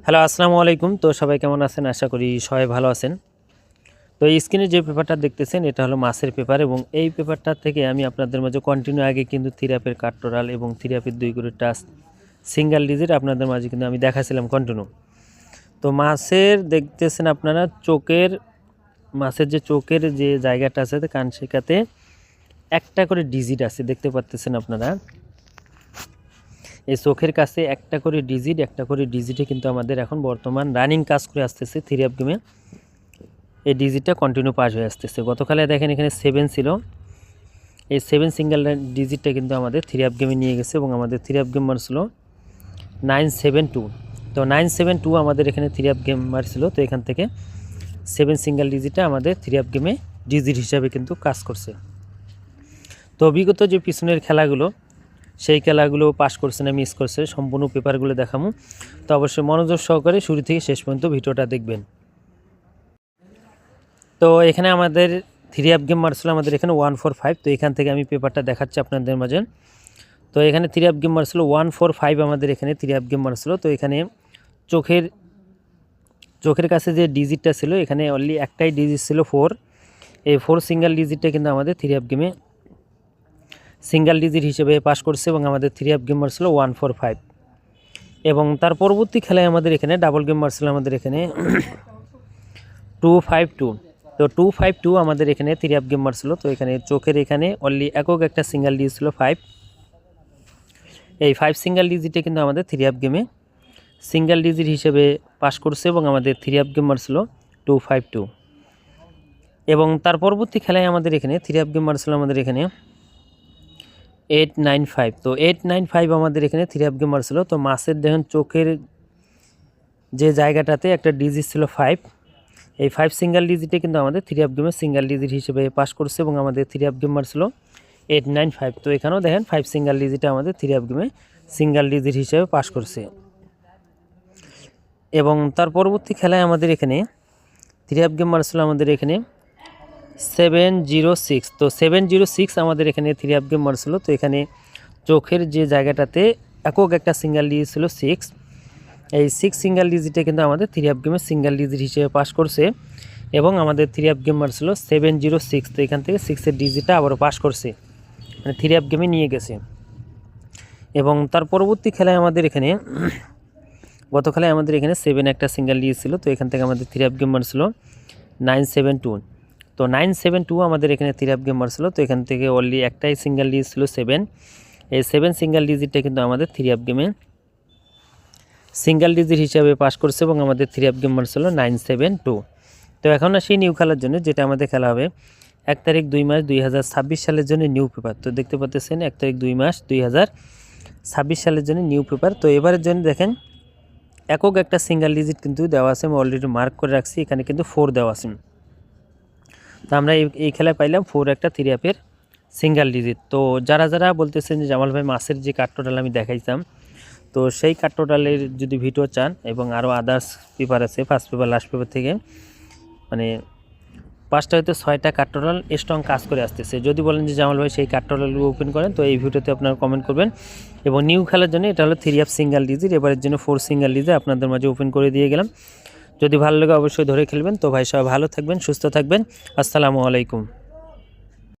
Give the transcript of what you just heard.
Hello, আসসালামু আলাইকুম। তো সবাই কেমন আছেন? আশা করি সবাই ভালো আছেন। তো এই স্ক্রিনে যে পেপারটা দেখতেছেন এটা হলো মাছের পেপার, এবং এই পেপারটা থেকে আমি আপনাদের মাঝে কন্টিনিউ আগে কিন্তু থিরাপের কাট্টোরাল এবং থিরাপের 2 করে টাচ সিঙ্গেল ডিজিট আপনাদের মাঝে কিন্তু আমি দেখাছিলাম কন্টিনিউ। তো মাছের দেখতেছেন আপনারা মাছের যে চোখের যে জায়গাটা আছে কান শেখাতে একটা করে ডিজিট আছে, দেখতে পাচ্ছেন আপনারা। এই চোখের কাছে একটা করে ডিজিটে কিন্তু আমাদের এখন বর্তমান রানিং কাজ করে আসতেছে থ্রি আপ গেমে। এই ডিজিটটা কন্টিনিউ পাস হয়ে আসতেছে। গতকালে দেখেন এখানে 7 ছিল, এই 7 সিঙ্গেল ডিজিটটা কিন্তু আমাদের থ্রি আপ গেমে নিয়ে গেছে, এবং আমাদের থ্রি আপ গেম মারছিল 972। তো 972 আমাদের এখানে থ্রি আপ গেম মারছিল। তো এখান থেকে 7 সিঙ্গেল ডিজিটটা আমাদের থ্রি আপ গেমে ডিজিট হিসাবে কিন্তু কাজ করছে। তো বিগত যে পিছনের খেলাগুলো সেই খেলাগুলো পাস করছে না মিস করছে সম্পূর্ণ পেপারগুলো দেখামু। তো অবশ্যই মনোযোগ সহকারে শুরু থেকে শেষ পর্যন্ত ভিডিওটা দেখবেন। তো এখানে আমাদের থ্রি আপ গেম মারছিল আমাদের এখানে 145। তো এখান থেকে আমি পেপারটা দেখাচ্ছি আপনাদের মাঝে। তো এখানে থ্রি আপ গেম মারছিল 145, আমাদের এখানে থ্রি আপ গেম মারছিল। তো এখানে চোখের কাছে যে ডিজিটটা ছিল এখানে অনলি একটাই ডিজিট ছিল 4। এই 4 সিঙ্গেল ডিজিটটা কিন্তু আমাদের থ্রি আপ গেমে সিঙ্গেল ডিজিট হিসেবে পাস করছে, এবং আমাদের থ্রি আপ গেম মারছিল 145। এবং তার পরবর্তী খেলায় আমাদের এখানে ডাবল গেম মারছিল আমাদের এখানে 252। তো 252 আমাদের এখানে থ্রি আপ গেম মারছিল। তো এখানে চোখের এখানে অনলি একক একটা সিঙ্গেল ডিজিট ছিল 5। এই 5 সিঙ্গেল ডিজিটে কিন্তু আমাদের থ্রি আপ গেমে সিঙ্গেল ডিজিট হিসেবে পাস করছে, এবং আমাদের থ্রি আপ গেম মারছিল 252। এবং তার পরবর্তী খেলায় আমাদের এখানে থ্রি আপ গেম মারছিল আমাদের এখানে 895। তো 895 আমাদের এখানে থ্রি আপ গেম মারছিল। তো মাছের দেখেন চোখের যে জায়গাটাতে একটা ডিজিট ছিল 5। এই 5 সিঙ্গেল ডিজিটে কিন্তু আমাদের থ্রি আপ গেমে সিঙ্গেল ডিজিট হিসেবে পাস করছে, এবং আমাদের থ্রি আপ গেম মারছিল 895। তো এখানেও দেখেন 5 সিঙ্গেল ডিজিটে আমাদের থ্রি আপ গেমে সিঙ্গেল ডিজিট হিসেবে পাস করছে। এবং তার পরবর্তী খেলায় আমাদের এখানে থ্রি আপ গেম মারছিল আমাদের এখানে 706। তো 706 আমাদের এখানে থ্রি আপ গেম মারছিল। তো এখানে চোখের যে জায়গাটাতে একক একটা সিঙ্গেল ডিজিট ছিল 6। এই 6 সিঙ্গেল ডিজিটে কিন্তু আমাদের থ্রি আপ গেমে সিঙ্গেল ডিজিট হিসেবে পাস করছে, এবং আমাদের থ্রি আপ গেম মারছিল 706। তো এখান থেকে 6-এর ডিজিটটা আবারও পাস করছে, মানে থ্রি আপ গেমে নিয়ে গেছে। এবং তার পরবর্তী খেলায় আমাদের এখানে গত খেলায় আমাদের এখানে 7 একটা সিঙ্গেল ডিজিট ছিল। তো এখান থেকে আমাদের থ্রি আপ গেম মারছিল 972। তো 972 আমাদের এখানে থ্রি আপ গেম মারছিল। তো এখান থেকে অনলি একটাই সিঙ্গেল ডিজিট ছিল 7। এই 7 সিঙ্গেল ডিজিটটা কিন্তু আমাদের থ্রি আপ গেমে সিঙ্গেল ডিজিট হিসাবে পাস করছে, এবং আমাদের থ্রি আপ গেম মারছিল 972। তো এখন আসি নিউ খেলার জন্য, যেটা আমাদের খেলা হবে 1 তারিখ 2 মাস 2026 সালের জন্য নিউ পেপার। তো দেখতে পাচ্ছেন 1 তারিখ 2 মাস 2026 সালের জন্য নিউ পেপার। তো এবারের জন্য দেখেন একক একটা সিঙ্গেল ডিজিট কিন্তু দেওয়া আছে, আমি অলরেডি মার্ক করে রাখছি। এখানে কিন্তু 4 দেওয়া আছে। তো আমরা এই খেলায় পাইলাম 4 একটা থ্রি আপের সিঙ্গেল ডিজিট। তো যারা বলতেছেন যে জামাল ভাই মাছের যে কাট্টোটাল আমি দেখাইতাম, তো সেই কাট্টোটালের যদি ভিডিও চান, এবং আরও আদার্স পেপার আছে ফার্স্ট পেপার লাস্ট পেপার থেকে, মানে 5টা হয়তো 6টা কাট্টোটাল স্ট্রং কাজ করে আসতেছে। যদি বলেন যে জামাল ভাই সেই কাট্টোটালগুলো ওপেন করেন, তো এই ভিডিওতে আপনারা কমেন্ট করবেন। এবং নিউ খেলার জন্য এটা হলো থ্রি আপ সিঙ্গেল ডিজিট, এবারের জন্য 4 সিঙ্গেল ডিজিট আপনাদের মাঝে ওপেন করে দিয়ে গেলাম। যদি ভালো লাগে অবশ্যই ধরে খেলবেন। তো ভাই সবাই ভালো থাকবেন, সুস্থ থাকবেন। আসসালামু আলাইকুম।